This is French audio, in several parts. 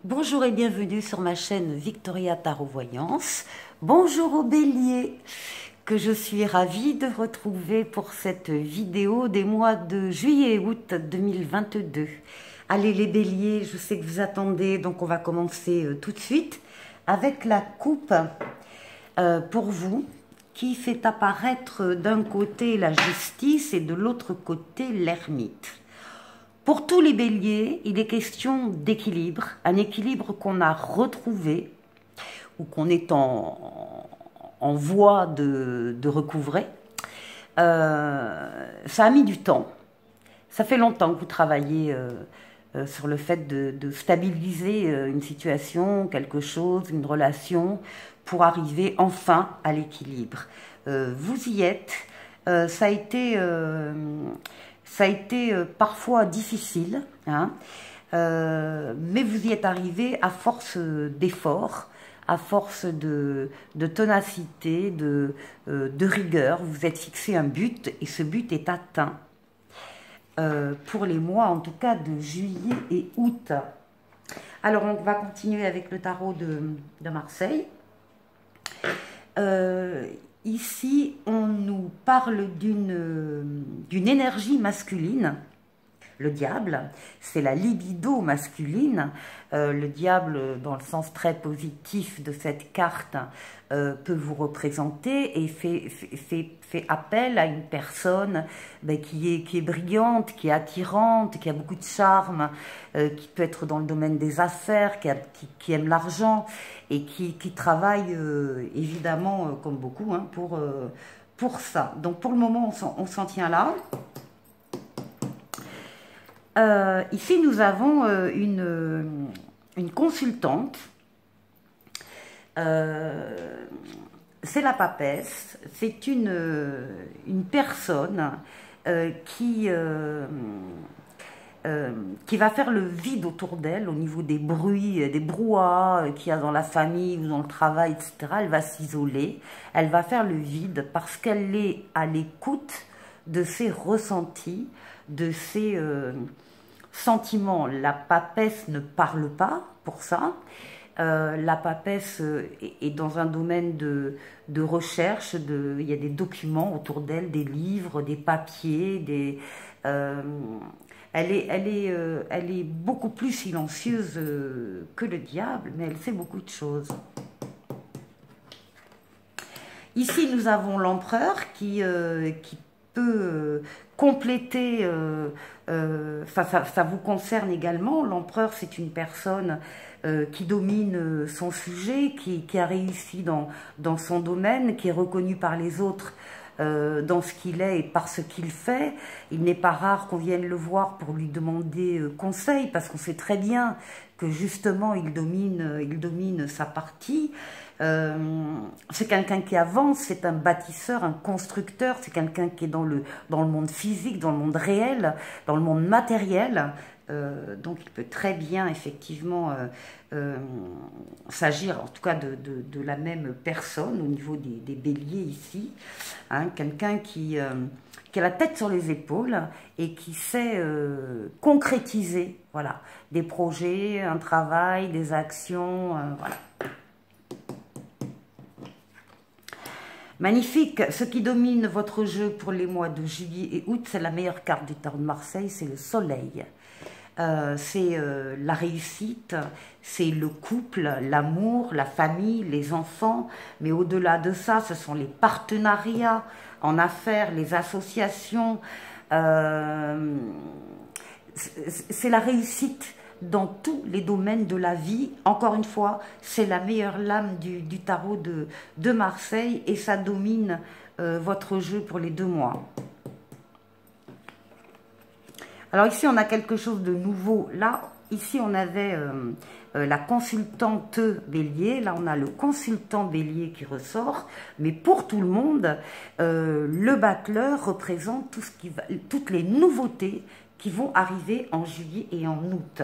Bonjour et bienvenue sur ma chaîne Victoria Tarot Voyance. Bonjour aux béliers que je suis ravie de retrouver pour cette vidéo des mois de juillet et août 2022. Allez les béliers, je sais que vous attendez, donc on va commencer tout de suite avec la coupe pour vous qui fait apparaître d'un côté la justice et de l'autre côté l'ermite. Pour tous les béliers, il est question d'équilibre, un équilibre qu'on a retrouvé ou qu'on est en voie de recouvrer. Ça a mis du temps. Ça fait longtemps que vous travaillez sur le fait de stabiliser une situation, quelque chose, une relation, pour arriver enfin à l'équilibre. Vous y êtes. Ça a été parfois difficile, hein, mais vous y êtes arrivé à force d'efforts, à force de ténacité, de rigueur. Vous êtes fixé un but et ce but est atteint pour les mois, en tout cas, de juillet et août. Alors, on va continuer avec le tarot de Marseille. Ici, on nous parle d'une énergie masculine. Le diable, c'est la libido masculine. Le diable, dans le sens très positif de cette carte, peut vous représenter et fait appel à une personne qui est brillante, qui est attirante, qui a beaucoup de charme, qui peut être dans le domaine des affaires, qui aime l'argent et qui travaille évidemment, comme beaucoup, hein, pour ça. Donc pour le moment, on s'en tient là. Ici, nous avons une consultante. C'est la papesse. C'est une personne qui va faire le vide autour d'elle au niveau des bruits, des brouhahas qu'il y a dans la famille ou dans le travail, etc. Elle va s'isoler. Elle va faire le vide parce qu'elle est à l'écoute de ses ressentis, de ses sentiments. La papesse ne parle pas pour ça. La papesse est dans un domaine de recherche. Il y a des documents autour d'elle, des livres, des papiers. Elle est beaucoup plus silencieuse que le diable, mais elle sait beaucoup de choses. Ici, nous avons l'empereur qui peut compléter, ça vous concerne également. L'empereur, c'est une personne qui domine son sujet, qui a réussi dans son domaine, qui est reconnu par les autres dans ce qu'il est et par ce qu'il fait. Il n'est pas rare qu'on vienne le voir pour lui demander conseil, parce qu'on sait très bien que justement il domine sa partie. C'est quelqu'un qui avance, c'est un bâtisseur, un constructeur, c'est quelqu'un qui est dans le monde physique, dans le monde réel, dans le monde matériel. Donc il peut très bien effectivement s'agir en tout cas de la même personne au niveau des béliers ici, hein, quelqu'un qui a la tête sur les épaules et qui sait concrétiser, voilà, des projets, un travail, des actions, voilà. Magnifique. Ce qui domine votre jeu pour les mois de juillet et août, c'est la meilleure carte du tarot de Marseille, c'est le soleil. C'est la réussite, c'est le couple, l'amour, la famille, les enfants. Mais au-delà de ça, ce sont les partenariats en affaires, les associations. C'est la réussite dans tous les domaines de la vie. Encore une fois, c'est la meilleure lame du tarot de Marseille et ça domine votre jeu pour les 2 mois. Alors ici, on a quelque chose de nouveau. Là, ici, on avait la consultante bélier. Là, on a le consultant bélier qui ressort. Mais pour tout le monde, le battleur représente toutes les nouveautés qui vont arriver en juillet et en août.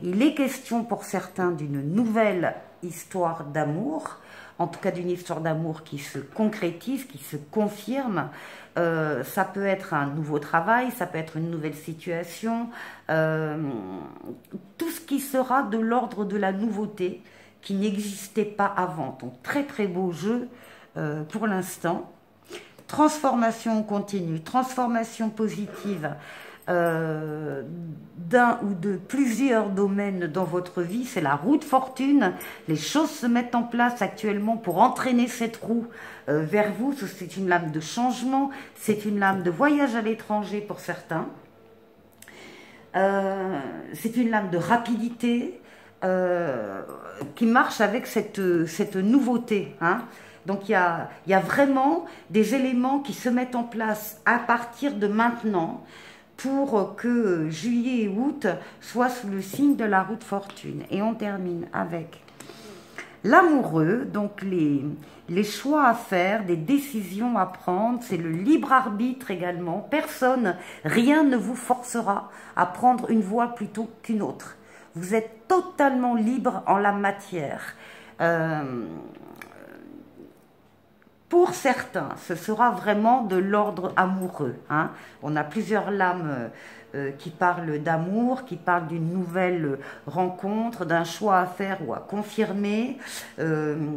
Il est question pour certains d'une nouvelle histoire d'amour, en tout cas d'une histoire d'amour qui se concrétise, qui se confirme. Ça peut être un nouveau travail, ça peut être une nouvelle situation, tout ce qui sera de l'ordre de la nouveauté, qui n'existait pas avant. Donc très très beau jeu pour l'instant. Transformation continue, transformation positive d'un ou de plusieurs domaines dans votre vie, c'est la roue de fortune. Les choses se mettent en place actuellement pour entraîner cette roue vers vous. C'est une lame de changement, c'est une lame de voyage à l'étranger pour certains. C'est une lame de rapidité qui marche avec cette nouveauté, hein. Donc il y a vraiment des éléments qui se mettent en place à partir de maintenant pour que juillet et août soient sous le signe de la roue de fortune. Et on termine avec l'amoureux, donc les choix à faire, des décisions à prendre, c'est le libre arbitre également. Personne, rien ne vous forcera à prendre une voie plutôt qu'une autre. Vous êtes totalement libre en la matière. Pour certains, ce sera vraiment de l'ordre amoureux, hein. On a plusieurs lames qui parlent d'amour, qui parlent d'une nouvelle rencontre, d'un choix à faire ou à confirmer. Je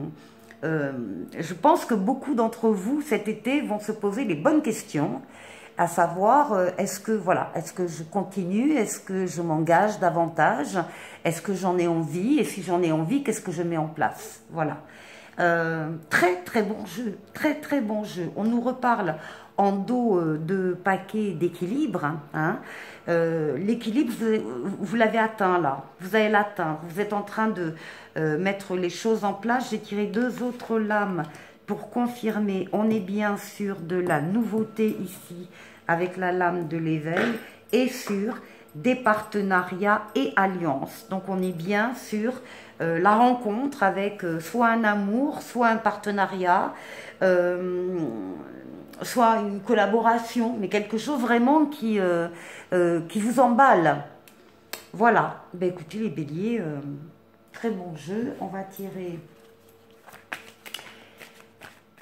pense que beaucoup d'entre vous, cet été, vont se poser les bonnes questions, à savoir, est-ce que je continue, est-ce que je m'engage davantage, est-ce que j'en ai envie, et si j'en ai envie, qu'est-ce que je mets en place? Voilà. Très très bon jeu, très très bon jeu. On nous reparle en dos de paquets d'équilibre, hein. L'équilibre, vous l'avez atteint là, vous allez l'atteindre, vous êtes en train de mettre les choses en place. J'ai tiré deux autres lames pour confirmer. On est bien sur de la nouveauté ici avec la lame de l'éveil et sur des partenariats et alliances. Donc on est bien sur la rencontre avec soit un amour, soit un partenariat, soit une collaboration, mais quelque chose vraiment qui vous emballe. Voilà. Ben écoutez les béliers, très bon jeu. On va tirer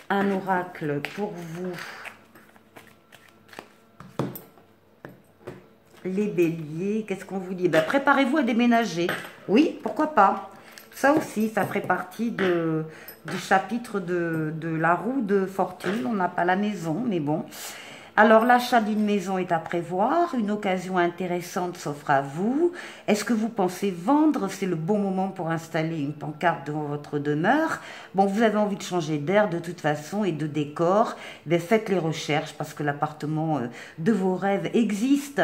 un oracle pour vous. Les béliers, qu'est-ce qu'on vous dit? Ben, préparez-vous à déménager. Oui, pourquoi pas? Ça aussi, ça ferait partie du chapitre de la roue de fortune. On n'a pas la maison, mais bon. Alors, l'achat d'une maison est à prévoir. Une occasion intéressante s'offre à vous. Est-ce que vous pensez vendre? C'est le bon moment pour installer une pancarte devant votre demeure. Bon, vous avez envie de changer d'air de toute façon et de décor. Ben, faites les recherches parce que l'appartement de vos rêves existe.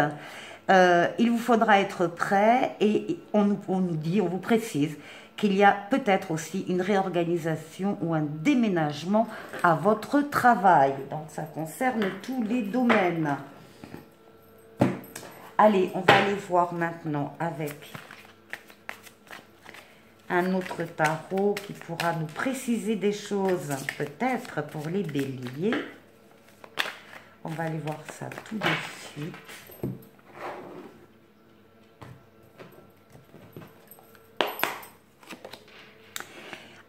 Il vous faudra être prêt et on vous précise qu'il y a peut-être aussi une réorganisation ou un déménagement à votre travail. Donc ça concerne tous les domaines. Allez, on va aller voir maintenant avec un autre tarot qui pourra nous préciser des choses, peut-être pour les béliers. On va aller voir ça tout de suite.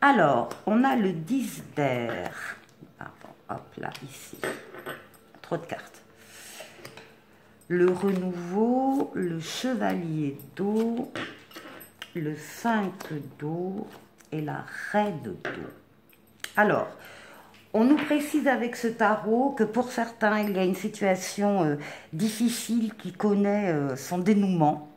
Alors, on a le 10 d'air. Hop là, ici. Trop de cartes. Le renouveau, le chevalier d'eau, le 5 d'eau et la reine d'eau. Alors, on nous précise avec ce tarot que pour certains, il y a une situation difficile qui connaît son dénouement.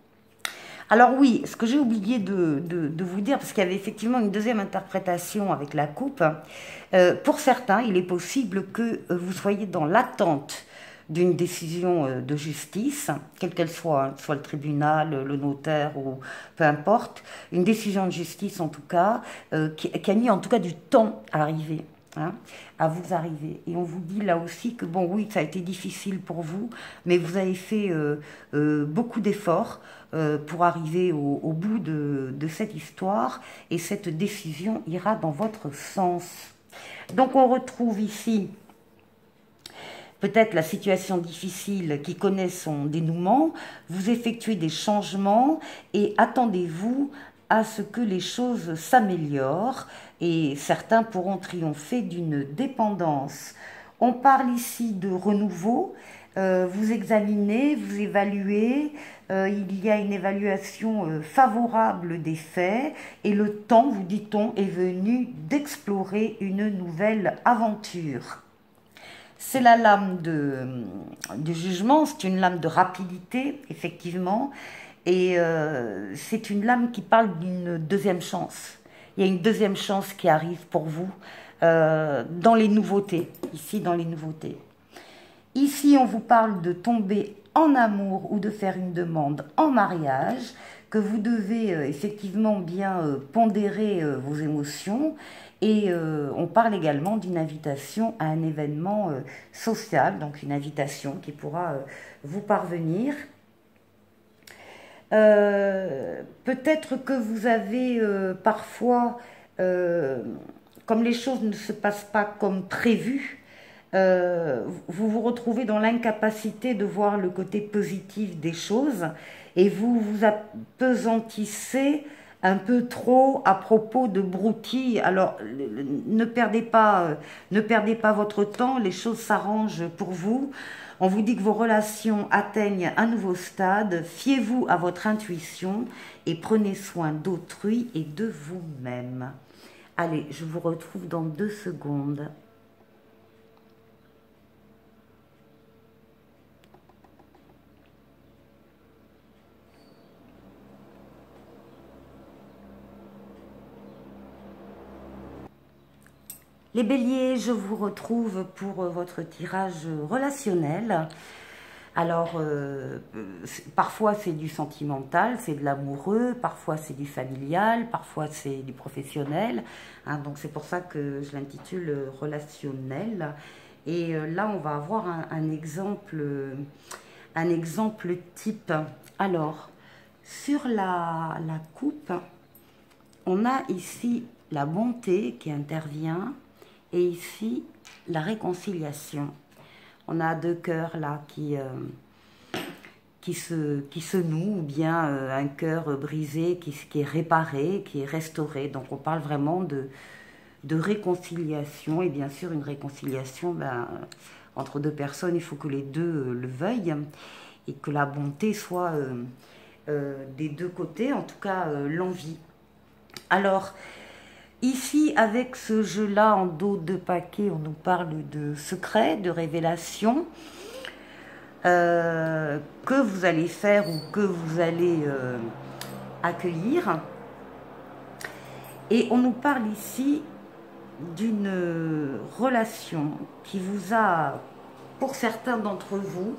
Alors oui, ce que j'ai oublié de vous dire, parce qu'il y avait effectivement une deuxième interprétation avec la coupe, pour certains, il est possible que vous soyez dans l'attente d'une décision de justice, quelle qu'elle soit, soit le tribunal, le notaire ou peu importe, une décision de justice en tout cas, qui a mis en tout cas du temps à arriver. Hein, à vous arriver. Et on vous dit là aussi que bon oui, ça a été difficile pour vous, mais vous avez fait beaucoup d'efforts pour arriver au bout de cette histoire et cette décision ira dans votre sens. Donc on retrouve ici peut-être la situation difficile qui connaît son dénouement, vous effectuez des changements et attendez-vous à ce que les choses s'améliorent et certains pourront triompher d'une dépendance. On parle ici de renouveau vous examinez, vous évaluez, il y a une évaluation favorable des faits et le temps, vous dit-on, est venu d'explorer une nouvelle aventure. C'est la lame du jugement, c'est une lame de rapidité, effectivement, et c'est une lame qui parle d'une deuxième chance. Il y a une deuxième chance qui arrive pour vous dans les nouveautés, ici dans les nouveautés. Ici, on vous parle de tomber en amour ou de faire une demande en mariage, que vous devez effectivement bien pondérer vos émotions. Et on parle également d'une invitation à un événement social, donc une invitation qui pourra vous parvenir. Peut-être que vous avez parfois, comme les choses ne se passent pas comme prévu, vous vous retrouvez dans l'incapacité de voir le côté positif des choses et vous vous appesantissez un peu trop à propos de broutilles. Alors, ne perdez pas votre temps, les choses s'arrangent pour vous. On vous dit que vos relations atteignent un nouveau stade. Fiez-vous à votre intuition et prenez soin d'autrui et de vous-même. Allez, je vous retrouve dans 2 secondes. Les béliers, je vous retrouve pour votre tirage relationnel. Alors, parfois c'est du sentimental, c'est de l'amoureux, parfois c'est du familial, parfois c'est du professionnel. Hein, donc c'est pour ça que je l'intitule relationnel. Et là, on va avoir un exemple type. Alors, sur la coupe, on a ici la bonté qui intervient. Et ici, la réconciliation. On a 2 cœurs là qui se nouent, ou bien un cœur brisé qui est réparé, qui est restauré. Donc on parle vraiment de réconciliation. Et bien sûr, une réconciliation, entre 2 personnes, il faut que les deux le veuillent. Et que la bonté soit des 2 côtés, en tout cas l'envie. Alors, ici, avec ce jeu-là en dos de paquet, on nous parle de secrets, de révélations que vous allez faire ou que vous allez accueillir. Et on nous parle ici d'une relation qui vous a, pour certains d'entre vous,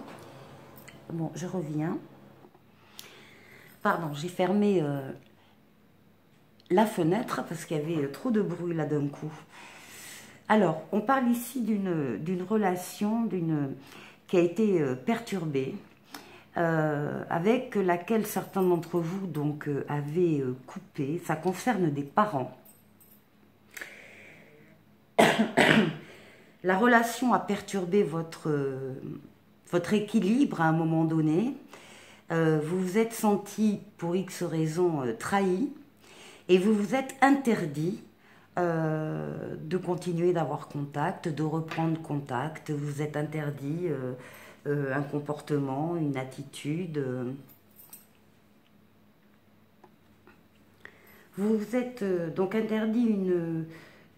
bon, je reviens, pardon, j'ai fermé la fenêtre parce qu'il y avait trop de bruit là d'un coup. Alors, on parle ici d'une relation qui a été perturbée, avec laquelle certains d'entre vous donc avaient coupé. Ça concerne des parents. La relation a perturbé votre équilibre à un moment donné. Vous vous êtes senti, pour X raisons, trahi. Et vous vous êtes interdit de continuer d'avoir contact, de reprendre contact. Vous vous êtes interdit un comportement, une attitude. Vous vous êtes donc interdit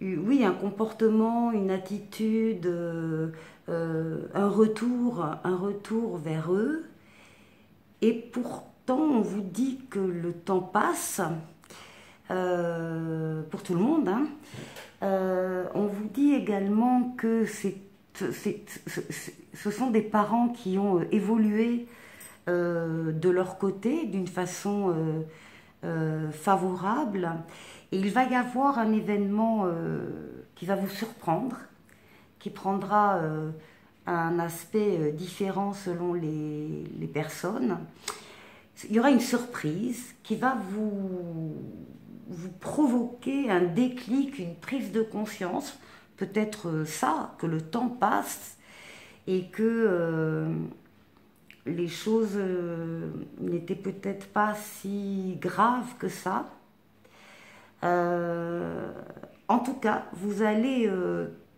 oui, un comportement, une attitude, un retour vers eux. Et pourtant, on vous dit que le temps passe. Pour tout le monde, hein. On vous dit également que ce sont des parents qui ont évolué de leur côté d'une façon favorable. Et il va y avoir un événement qui va vous surprendre, qui prendra un aspect différent selon les personnes. Il y aura une surprise qui va vous provoquer un déclic, une prise de conscience, peut-être ça, que le temps passe et que les choses n'étaient peut-être pas si graves que ça. En tout cas, vous allez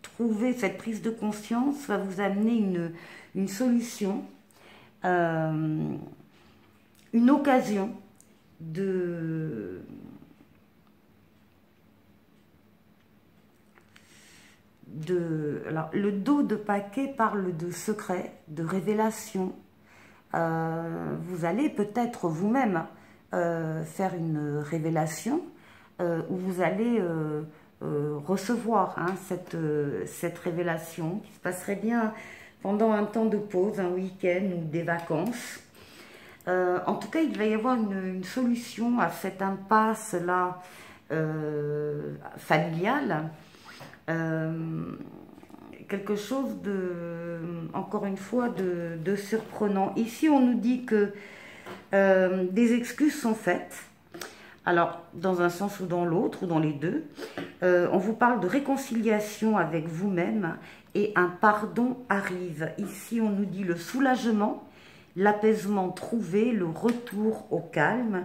trouver, cette prise de conscience va vous amener une solution, une occasion alors, le dos de paquet parle de secret, de révélation. Vous allez peut-être vous-même faire une révélation où vous allez recevoir cette révélation qui se passerait bien pendant un temps de pause, un week-end ou des vacances. En tout cas, il va y avoir une solution à cette impasse-là familiale. Quelque chose encore une fois, de surprenant. Ici, on nous dit que des excuses sont faites. Alors, dans un sens ou dans l'autre, ou dans les deux. On vous parle de réconciliation avec vous-même et un pardon arrive. Ici, on nous dit le soulagement, l'apaisement trouvé, le retour au calme.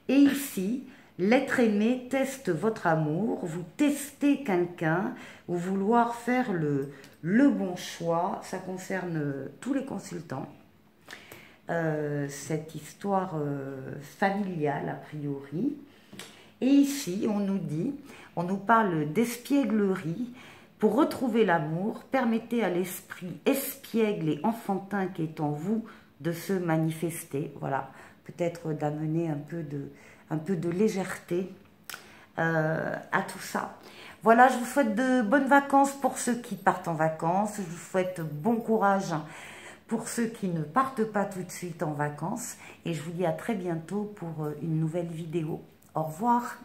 Et ici, l'être aimé teste votre amour, vous testez quelqu'un, ou vouloir faire le bon choix. Ça concerne tous les consultants. Cette histoire familiale a priori. Et ici, on nous parle d'espièglerie. Pour retrouver l'amour, permettez à l'esprit espiègle et enfantin qui est en vous de se manifester. Voilà, peut-être d'amener un peu de légèreté à tout ça. Voilà, je vous souhaite de bonnes vacances pour ceux qui partent en vacances. Je vous souhaite bon courage pour ceux qui ne partent pas tout de suite en vacances. Et je vous dis à très bientôt pour une nouvelle vidéo. Au revoir.